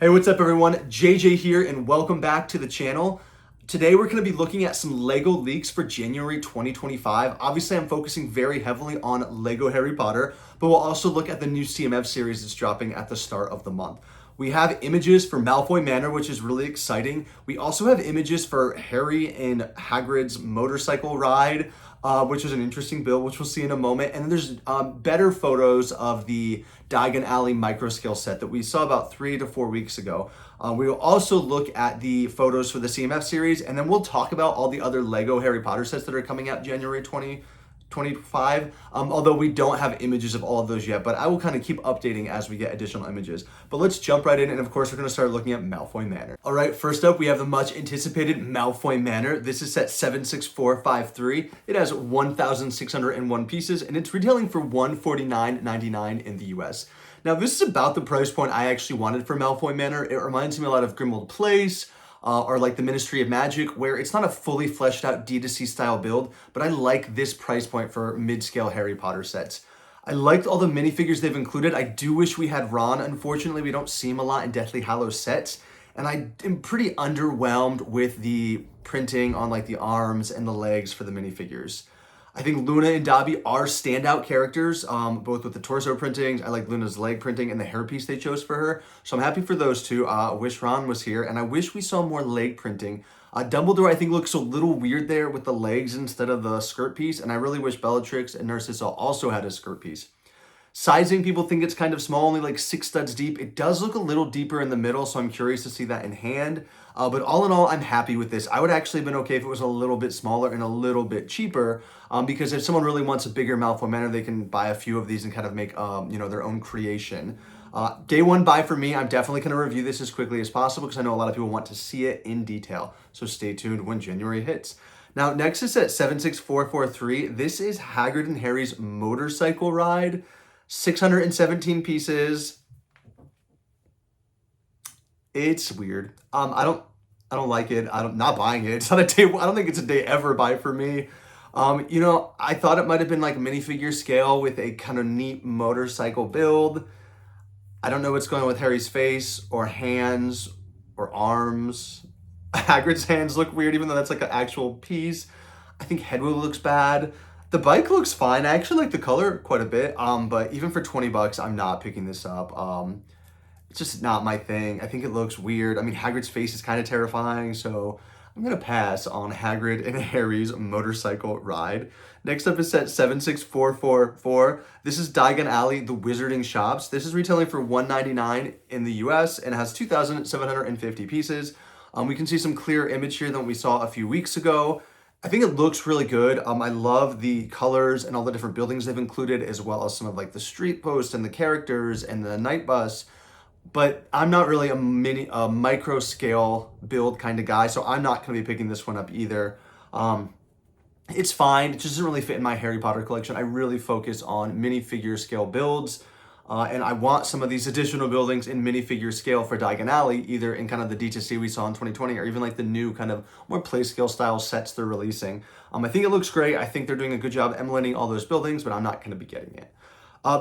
Hey, what's up everyone? JJ here and welcome back to the channel. Today we're going to be looking at some LEGO leaks for January 2025. Obviously I'm focusing very heavily on LEGO Harry Potter, but we'll also look at the new CMF series that's dropping at the start of the month. We have images for Malfoy Manor, which is really exciting. We also have images for Harry and Hagrid's motorcycle ride, which is an interesting build, which we'll see in a moment. And then there's better photos of the Diagon Alley microscale set that we saw about 3 to 4 weeks ago. We will also look at the photos for the CMF series, and then we'll talk about all the other LEGO Harry Potter sets that are coming out January 2025, although we don't have images of all of those yet, but I will kind of keep updating as we get additional images. But let's jump right in, and of course we're going to start looking at Malfoy Manor. All right, first up we have the much anticipated Malfoy Manor. This is set 76453. It has 1,601 pieces, and it's retailing for $149.99 in the US. Now this is about the price point I actually wanted for Malfoy Manor. It reminds me a lot of Grimmauld Place, or like the Ministry of Magic, where it's not a fully fleshed out D2C style build, but I like this price point for mid-scale Harry Potter sets. I liked all the minifigures they've included. I do wish we had Ron. Unfortunately, we don't see him a lot in Deathly Hallows sets, and I am pretty underwhelmed with the printing on like the arms and the legs for the minifigures. I think Luna and Dobby are standout characters, both with the torso printing. I like Luna's leg printing and the hairpiece they chose for her. So I'm happy for those two. I wish Ron was here, and I wish we saw more leg printing. Dumbledore, I think, looks a little weird there with the legs instead of the skirt piece, and I really wish Bellatrix and Narcissa also had a skirt piece. Sizing, people think it's kind of small, only like 6 studs deep. It does look a little deeper in the middle, so I'm curious to see that in hand. But all in all, I'm happy with this. I would actually have been okay if it was a little bit smaller and a little bit cheaper, because if someone really wants a bigger Malfoy Manor, they can buy a few of these and kind of make their own creation. Day one buy for me. I'm definitely going to review this as quickly as possible because I know a lot of people want to see it in detail. So stay tuned when January hits. Now, next is at 76443. This is Hagrid and Harry's motorcycle ride. 617 pieces. It's weird. I don't like it. I'm not buying it. It's not a day. I don't think it's a day ever buy for me. I thought it might have been like a minifigure scale with a kind of neat motorcycle build. I don't know what's going on with Harry's face or hands or arms. Hagrid's hands look weird, even though that's like an actual piece. I think Hedwig looks bad. The bike looks fine. I actually like the color quite a bit, but even for 20 bucks, I'm not picking this up. It's just not my thing. I think it looks weird. I mean, Hagrid's face is kind of terrifying, so I'm gonna pass on Hagrid and Harry's motorcycle ride. Next up is set 76444. This is Diagon Alley, the Wizarding Shops. This is retailing for $199 in the US and has 2,750 pieces. We can see some clearer image here than we saw a few weeks ago. I think it looks really good. I love the colors and all the different buildings they've included, as well as some of like the street posts and the characters and the night bus. But I'm not really a micro scale build kind of guy, so I'm not going to be picking this one up either. It's fine. It just doesn't really fit in my Harry Potter collection. I really focus on minifigure scale builds. And I want some of these additional buildings in minifigure scale for Diagon Alley, either in kind of the D2C we saw in 2020 or even like the new kind of more play scale style sets they're releasing. I think it looks great. I think they're doing a good job emulating all those buildings, but I'm not going to be getting it.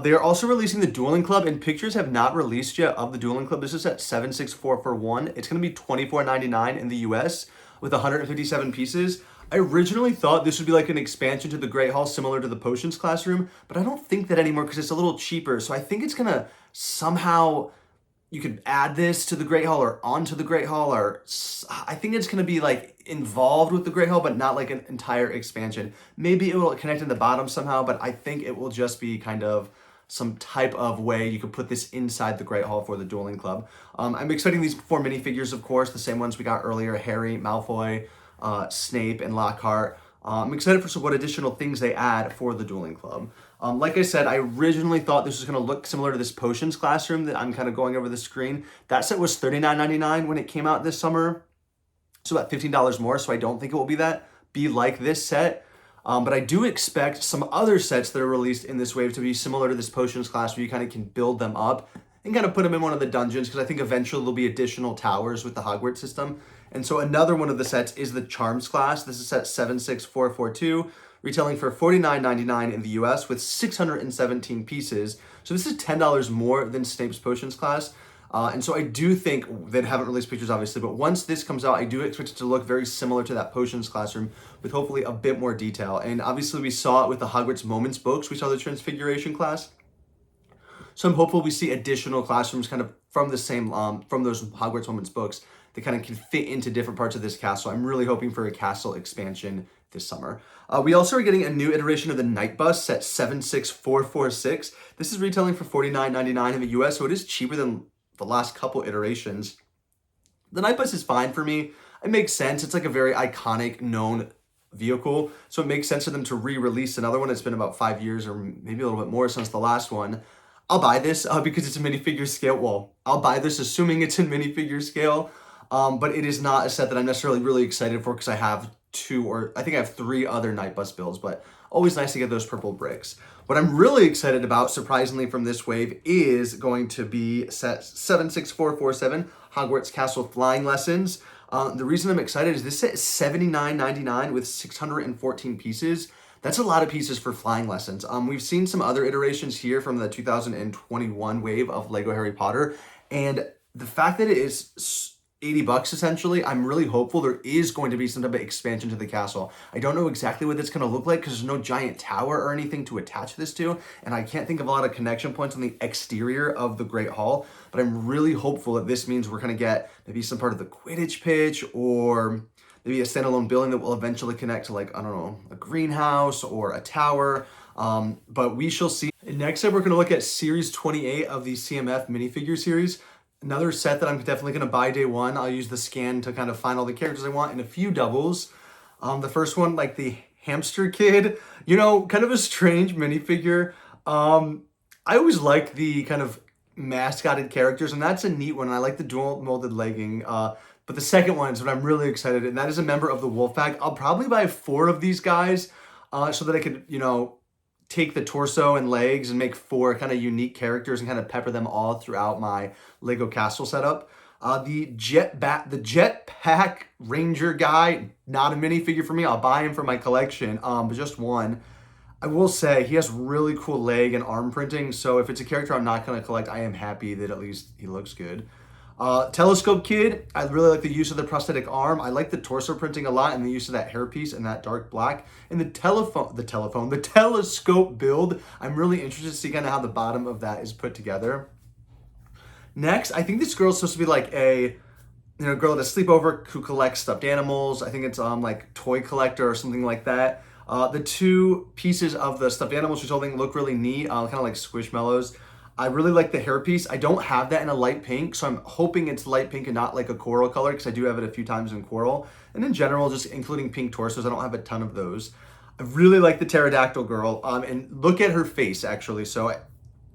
They are also releasing the Dueling Club, and pictures have not released yet of the Dueling Club. This is at 76441. It's going to be $24.99 in the US with 157 pieces. I originally thought this would be like an expansion to the Great Hall, similar to the Potions Classroom, but I don't think that anymore because it's a little cheaper. So I think it's gonna somehow, you could add this to the Great Hall or onto the Great Hall, or I think it's gonna be like involved with the Great Hall, but not like an entire expansion. Maybe it will connect in the bottom somehow, but I think it will just be kind of some type of way you could put this inside the Great Hall for the Dueling Club. I'm expecting these 4 minifigures, of course, the same ones we got earlier: Harry, Malfoy, Snape, and Lockhart. I'm excited for what additional things they add for the Dueling Club. Like I said, I originally thought this was going to look similar to this Potions Classroom that I'm kind of going over the screen. That set was $39.99 when it came out this summer, so about $15 more, so I don't think it will be like this set. But I do expect some other sets that are released in this wave to be similar to this Potions Class, where you kind of can build them up and kind of put them in one of the dungeons, because I think eventually there'll be additional towers with the Hogwarts system. And so another one of the sets is the Charms class. This is set 76442, retailing for $49.99 in the US with 617 pieces. So this is $10 more than Snape's Potions class. And so I do think they haven't released pictures, obviously, but once this comes out, I do expect it to look very similar to that Potions classroom with hopefully a bit more detail. And obviously we saw it with the Hogwarts Moments books. We saw the Transfiguration class. So I'm hopeful we see additional classrooms kind of from the same, from those Hogwarts Moments books that kind of can fit into different parts of this castle. I'm really hoping for a castle expansion this summer. We also are getting a new iteration of the Night Bus set 76446. This is retailing for $49.99 in the US, so it is cheaper than the last couple iterations. The Night Bus is fine for me. It makes sense. It's like a very iconic, known vehicle, so it makes sense for them to re-release another one. It's been about 5 years or maybe a little bit more since the last one. I'll buy this because it's a minifigure scale. Well, I'll buy this assuming it's in minifigure scale, but it is not a set that I'm necessarily really excited for because I have I think I have 3 other Night Bus builds, but always nice to get those purple bricks. What I'm really excited about, surprisingly from this wave, is going to be set 76447, Hogwarts Castle Flying Lessons. The reason I'm excited is this set is $79.99 with 614 pieces. That's a lot of pieces for flying lessons. We've seen some other iterations here from the 2021 wave of Lego Harry Potter, and the fact that it is $80 essentially, I'm really hopeful there is going to be some type of expansion to the castle. I don't know exactly what it's going to look like because there's no giant tower or anything to attach this to, and I can't think of a lot of connection points on the exterior of the Great Hall, but I'm really hopeful that this means we're going to get maybe some part of the Quidditch pitch or maybe a standalone building that will eventually connect to, like, I don't know, a greenhouse or a tower, but we shall see. And next up, we're going to look at Series 28 of the CMF Minifigure series. Another set that I'm definitely going to buy day one. I'll use the scan to kind of find all the characters I want in a few doubles. The first one, like the Hamster Kid, you know, kind of a strange minifigure. I always like the kind of mascotted characters, and that's a neat one. I like the dual molded legging. But the second one is what I'm really excited, and that is a member of the Wolfpack. I'll probably buy 4 of these guys so that I could, you know, take the torso and legs and make 4 kind of unique characters and kind of pepper them all throughout my Lego castle setup. The Jetpack Ranger guy, not a minifigure for me. I'll buy him for my collection, but just one. I will say he has really cool leg and arm printing, so if it's a character I'm not going to collect, I am happy that at least he looks good. Telescope Kid, I really like the use of the prosthetic arm. I like the torso printing a lot and the use of that hairpiece and that dark black. And the telescope build, I'm really interested to see kind of how the bottom of that is put together. Next, I think this girl's supposed to be like a, you know, girl at a sleepover who collects stuffed animals. I think it's like Toy Collector or something like that. The 2 pieces of the stuffed animals she's holding look really neat, kind of like Squishmallows. I really like the hairpiece. I don't have that in a light pink, so I'm hoping it's light pink and not like a coral color because I do have it a few times in coral. And in general, just including pink torsos, I don't have a ton of those. I really like the pterodactyl girl, and look at her face actually. So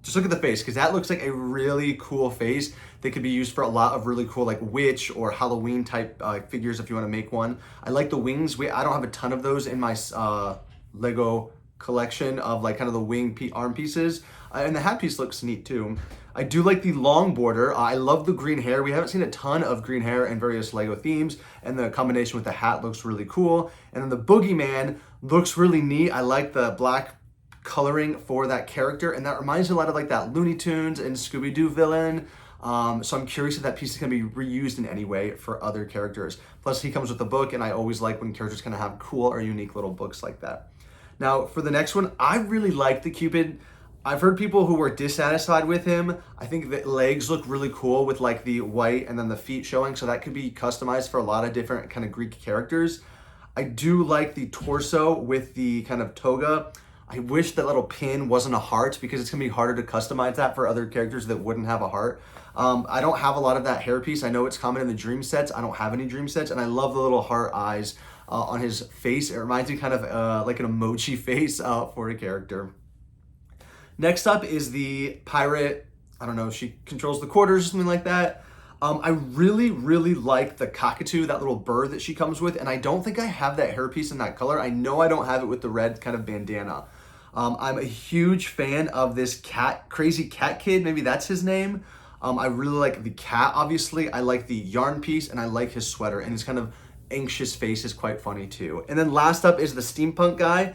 just look at the face because that looks like a really cool face that could be used for a lot of really cool like witch or Halloween type figures if you want to make one. I like the wings. I don't have a ton of those in my Lego collection of like kind of the wing arm pieces. And the hat piece looks neat too. I do like the long border. I love the green hair. We haven't seen a ton of green hair in various Lego themes, and the combination with the hat looks really cool. And then the boogeyman looks really neat. I like the black coloring for that character, and that reminds me a lot of like that Looney Tunes and Scooby-Doo villain. So I'm curious if that piece is going to be reused in any way for other characters. Plus, he comes with a book, and I always like when characters kind of have cool or unique little books like that. Now, for the next one, I really like the Cupid. I've heard people who were dissatisfied with him. I think the legs look really cool with like the white and then the feet showing, so that could be customized for a lot of different kind of Greek characters. I do like the torso with the kind of toga. I wish that little pin wasn't a heart because it's gonna be harder to customize that for other characters that wouldn't have a heart. I don't have a lot of that hairpiece. I know it's common in the dream sets. I don't have any dream sets, and I love the little heart eyes on his face. It reminds me kind of like an emoji face for a character. Next up is the pirate. I don't know, she controls the quarters or something like that. I really, really like the cockatoo, that little bird that she comes with, and I don't think I have that hairpiece in that color. I know I don't have it with the red kind of bandana. I'm a huge fan of this crazy cat kid, maybe that's his name. I really like the cat, obviously. I like the yarn piece, and I like his sweater, and his kind of anxious face is quite funny too. And then last up is the steampunk guy.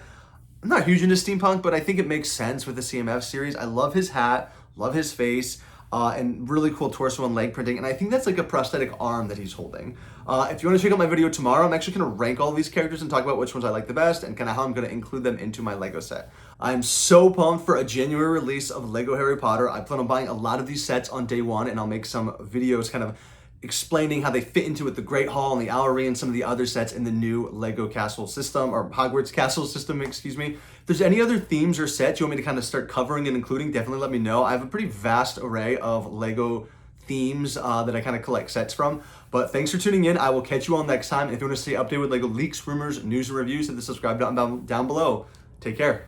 I'm not huge into steampunk, but I think it makes sense with the CMF series. I love his hat, love his face. and really cool torso and leg printing. And I think that's like a prosthetic arm that he's holding. If you want to check out my video tomorrow, I'm actually going to rank all of these characters and talk about which ones I like the best and kind of how I'm going to include them into my Lego set. I'm so pumped for a January release of Lego Harry Potter. I plan on buying a lot of these sets on day one, and I'll make some videos kind of explaining how they fit into with the Great Hall and the Owlery and some of the other sets in the new Lego Castle system, or Hogwarts Castle system, excuse me. If there's any other themes or sets you want me to kind of start covering and including, definitely let me know. I have a pretty vast array of Lego themes that I kind of collect sets from. But thanks for tuning in. I will catch you all next time. And if you want to stay updated with Lego leaks, rumors, news, and reviews, hit the subscribe button down below. Take care.